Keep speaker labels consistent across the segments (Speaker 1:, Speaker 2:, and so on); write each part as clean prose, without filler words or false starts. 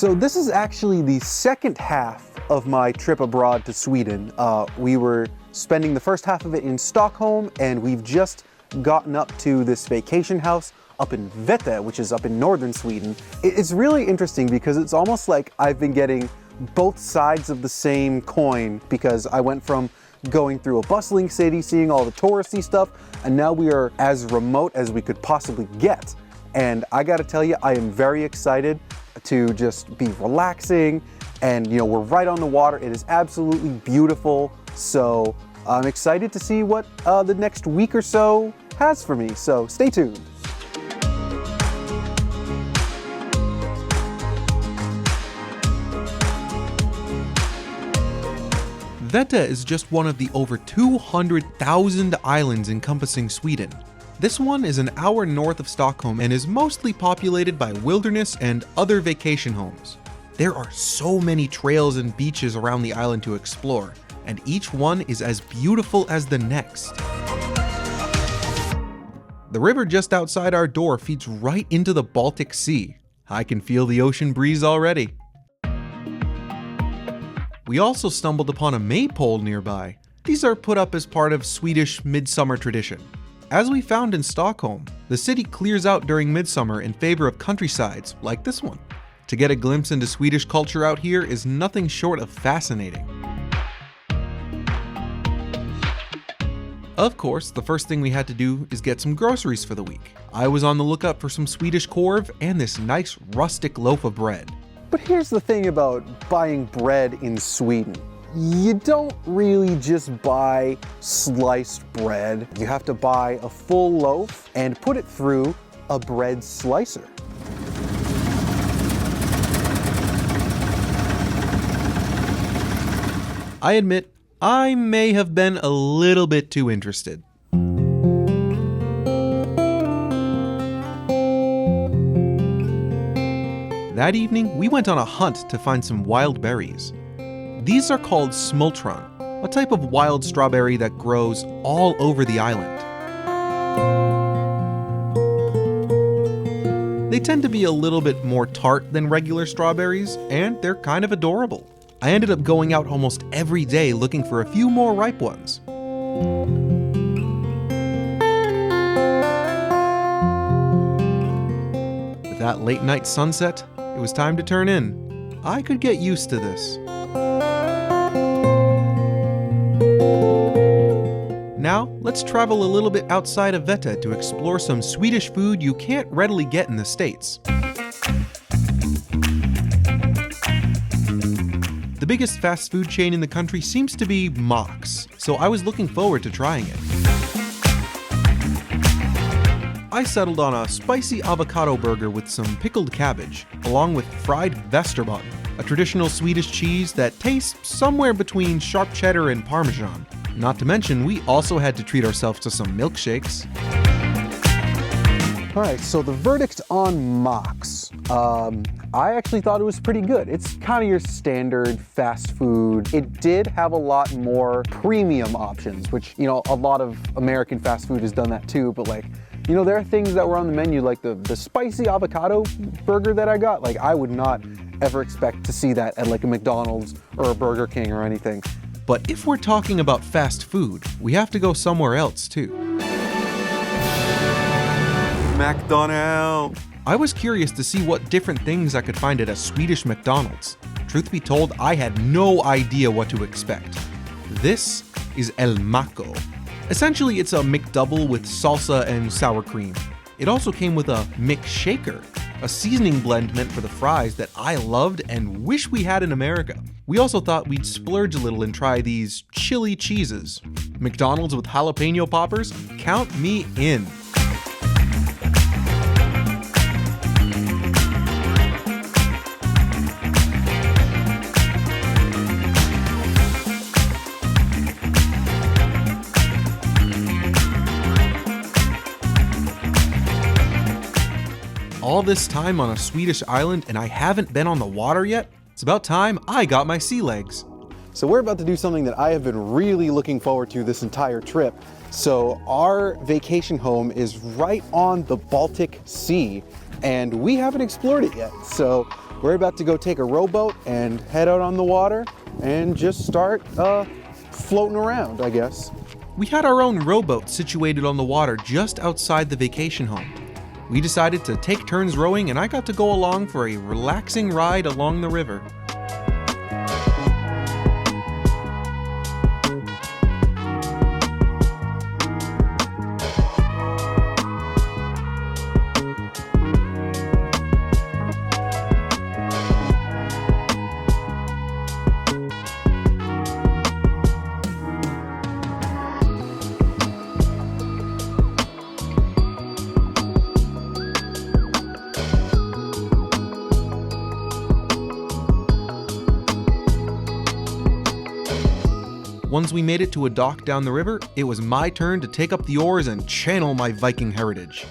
Speaker 1: So this is actually the second half of my trip abroad to Sweden. We were spending the first half of it in Stockholm, and we've just gotten up to this vacation house up in Vätö, which is up in northern Sweden. It's really interesting because it's almost like I've been getting both sides of the same coin, because I went from going through a bustling city, seeing all the touristy stuff, and now we are as remote as we could possibly get. And I gotta tell you, I am very excited to just be relaxing, and we're right on the water. It is absolutely beautiful. So I'm excited to see what the next week or so has for me. So stay tuned.
Speaker 2: Vätö is just one of the over 200,000 islands encompassing Sweden. This one is an hour north of Stockholm and is mostly populated by wilderness and other vacation homes. There are so many trails and beaches around the island to explore, and each one is as beautiful as the next. The river just outside our door feeds right into the Baltic Sea. I can feel the ocean breeze already. We also stumbled upon a maypole nearby. These are put up as part of Swedish midsummer tradition. As we found in Stockholm, the city clears out during midsummer in favor of countrysides like this one. To get a glimpse into Swedish culture out here is nothing short of fascinating. Of course, the first thing we had to do is get some groceries for the week. I was on the lookout for some Swedish korv and this nice rustic loaf of bread.
Speaker 1: But here's the thing about buying bread in Sweden. You don't really just buy sliced bread. You have to buy a full loaf and put it through a bread slicer.
Speaker 2: I admit, I may have been a little bit too interested. That evening, we went on a hunt to find some wild berries. These are called Smultron, a type of wild strawberry that grows all over the island. They tend to be a little bit more tart than regular strawberries, and they're kind of adorable. I ended up going out almost every day looking for a few more ripe ones. With that late night sunset, it was time to turn in. I could get used to this. Now, let's travel a little bit outside of Vätö to explore some Swedish food you can't readily get in the States. The biggest fast food chain in the country seems to be Max, so I was looking forward to trying it. I settled on a spicy avocado burger with some pickled cabbage, along with fried Västerbotn, a traditional Swedish cheese that tastes somewhere between sharp cheddar and Parmesan. Not to mention, we also had to treat ourselves to some milkshakes.
Speaker 1: All right, so the verdict on Max. I actually thought it was pretty good. It's kind of your standard fast food. It did have a lot more premium options, which, a lot of American fast food has done that too, but there are things that were on the menu, like the spicy avocado burger that I got. I would not ever expect to see that at a McDonald's or a Burger King or anything.
Speaker 2: But if we're talking about fast food, we have to go somewhere else too. McDonald's! I was curious to see what different things I could find at a Swedish McDonald's. Truth be told, I had no idea what to expect. This is El Maco. Essentially, it's a McDouble with salsa and sour cream. It also came with a McShaker, a seasoning blend meant for the fries that I loved and wish we had in America. We also thought we'd splurge a little and try these chili cheeses. McDonald's with jalapeno poppers? Count me in. All this time on a Swedish island and I haven't been on the water yet? It's about time I got my sea legs.
Speaker 1: So we're about to do something that I have been really looking forward to this entire trip. So our vacation home is right on the Baltic Sea, and we haven't explored it yet. So we're about to go take a rowboat and head out on the water and just start floating around, I guess.
Speaker 2: We had our own rowboat situated on the water just outside the vacation home. We decided to take turns rowing, and I got to go along for a relaxing ride along the river. Once we made it to a dock down the river, it was my turn to take up the oars and channel my Viking heritage.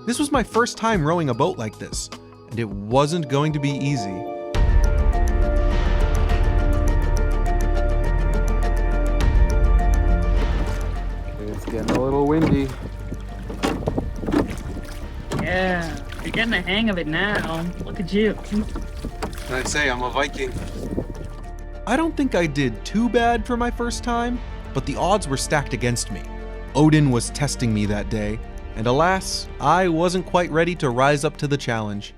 Speaker 2: This was my first time rowing a boat like this, and it wasn't going to be easy.
Speaker 1: It's getting a little windy.
Speaker 3: Yeah, you're getting the hang of it now. Look at you.
Speaker 1: I say I'm a Viking.
Speaker 2: I don't think I did too bad for my first time, but the odds were stacked against me. Odin was testing me that day, and alas, I wasn't quite ready to rise up to the challenge.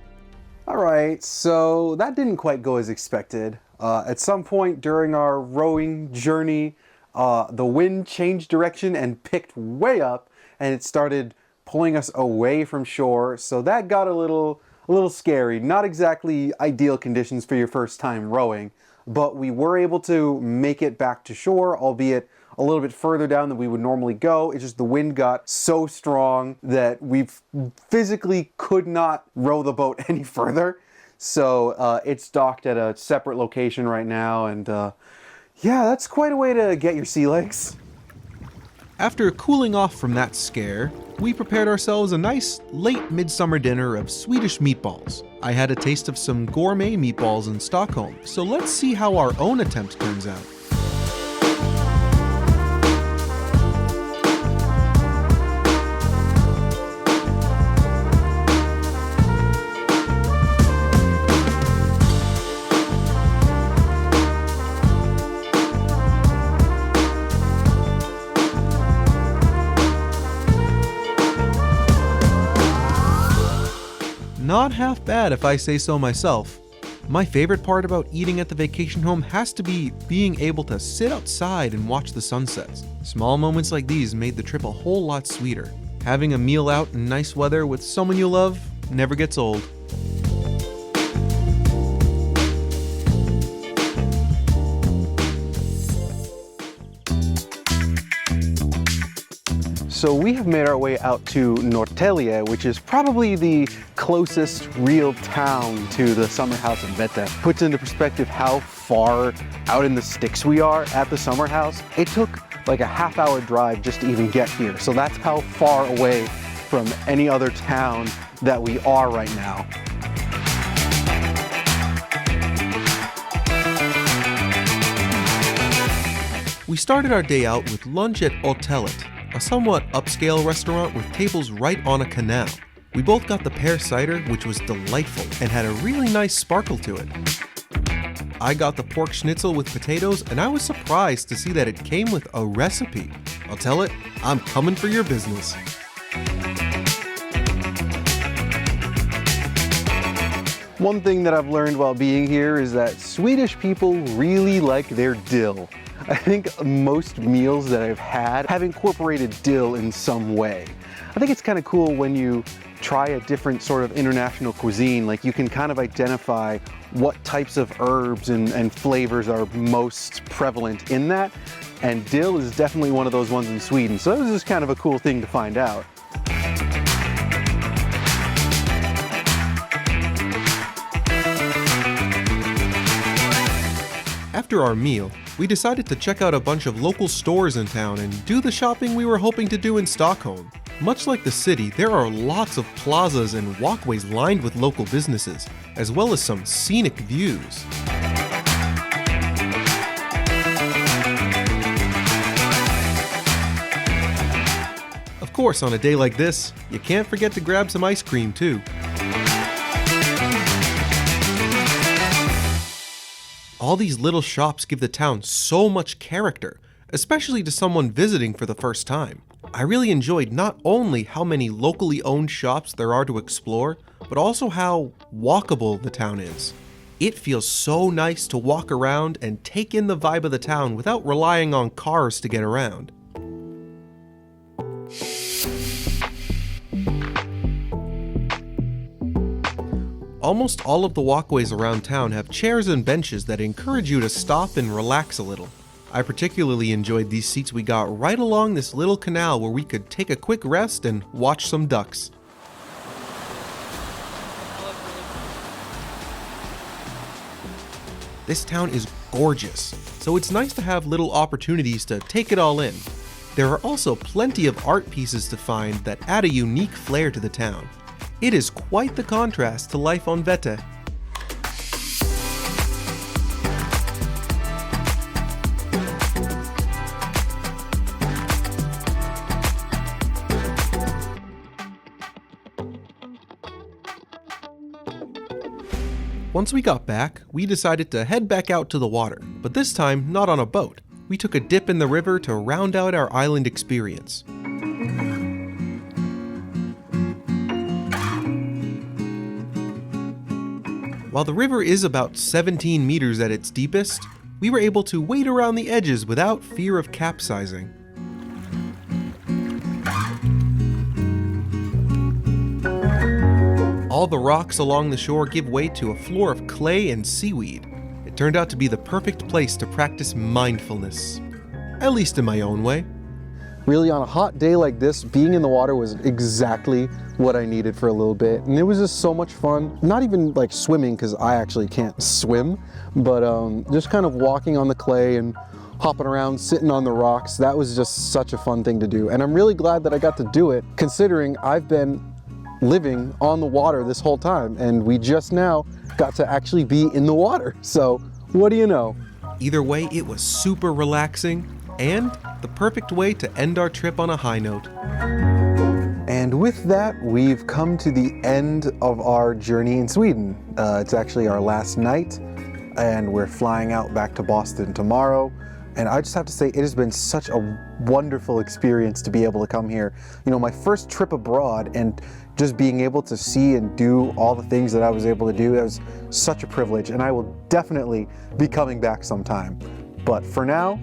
Speaker 1: All right, so that didn't quite go as expected. At some point during our rowing journey, the wind changed direction and picked way up, and it started pulling us away from shore, so that got a little scary. Not exactly ideal conditions for your first time rowing. But we were able to make it back to shore, albeit a little bit further down than we would normally go. It's just the wind got so strong that we physically could not row the boat any further. So it's docked at a separate location right now, and yeah, that's quite a way to get your sea legs.
Speaker 2: After cooling off from that scare, we prepared ourselves a nice late midsummer dinner of Swedish meatballs. I had a taste of some gourmet meatballs in Stockholm, so let's see how our own attempt turns out. Not half bad if I say so myself. My favorite part about eating at the vacation home has to be being able to sit outside and watch the sunsets. Small moments like these made the trip a whole lot sweeter. Having a meal out in nice weather with someone you love never gets old.
Speaker 1: So we have made our way out to Norrtälje, which is probably the closest real town to the summer house in Vätö. Puts into perspective how far out in the sticks we are at the summer house. It took like a half-hour drive just to even get here. So that's how far away from any other town that we are right now.
Speaker 2: We started our day out with lunch at Norrtälje, a somewhat upscale restaurant with tables right on a canal. We both got the pear cider, which was delightful and had a really nice sparkle to it. I got the pork schnitzel with potatoes, and I was surprised to see that it came with a recipe. I'll tell it, I'm coming for your business.
Speaker 1: One thing that I've learned while being here is that Swedish people really like their dill. I think most meals that I've had have incorporated dill in some way. I think it's kind of cool when you try a different sort of international cuisine, like you can kind of identify what types of herbs and flavors are most prevalent in that. And dill is definitely one of those ones in Sweden. So this is kind of a cool thing to find out.
Speaker 2: After our meal, we decided to check out a bunch of local stores in town and do the shopping we were hoping to do in Stockholm. Much like the city, there are lots of plazas and walkways lined with local businesses, as well as some scenic views. Of course, on a day like this, you can't forget to grab some ice cream too. All these little shops give the town so much character, especially to someone visiting for the first time. I really enjoyed not only how many locally owned shops there are to explore, but also how walkable the town is. It feels so nice to walk around and take in the vibe of the town without relying on cars to get around. Almost all of the walkways around town have chairs and benches that encourage you to stop and relax a little. I particularly enjoyed these seats we got right along this little canal where we could take a quick rest and watch some ducks. This town is gorgeous, so it's nice to have little opportunities to take it all in. There are also plenty of art pieces to find that add a unique flair to the town. It is quite the contrast to life on Vätö. Once we got back, we decided to head back out to the water, but this time not on a boat. We took a dip in the river to round out our island experience. While the river is about 17 meters at its deepest, we were able to wade around the edges without fear of capsizing. All the rocks along the shore give way to a floor of clay and seaweed. It turned out to be the perfect place to practice mindfulness, at least in my own way.
Speaker 1: Really, on a hot day like this, being in the water was exactly what I needed for a little bit. And it was just so much fun. Not even like swimming, because I actually can't swim, but just kind of walking on the clay and hopping around, sitting on the rocks. That was just such a fun thing to do. And I'm really glad that I got to do it, considering I've been living on the water this whole time, and we just now got to actually be in the water. So what do you know?
Speaker 2: Either way, it was super relaxing and the perfect way to end our trip on a high note.
Speaker 1: And with that, we've come to the end of our journey in Sweden. It's actually our last night, and we're flying out back to Boston tomorrow. And I just have to say, it has been such a wonderful experience to be able to come here. You know, my first trip abroad, and just being able to see and do all the things that I was able to do, that was such a privilege, and I will definitely be coming back sometime. But for now,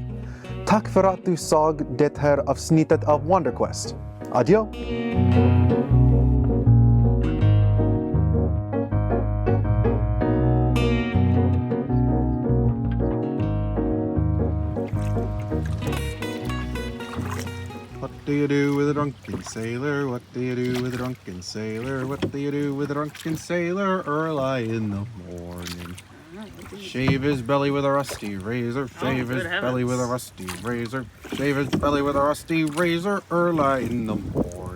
Speaker 1: tack för att du såg det här avsnittet av WanderQuest. Adjö!
Speaker 2: What do you do with a drunken sailor? What do you do with a drunken sailor? What do you do with a drunken sailor early in the morning? Shave his belly with a rusty razor. Shave his belly with a rusty razor. Shave his belly with a rusty razor early in the morning.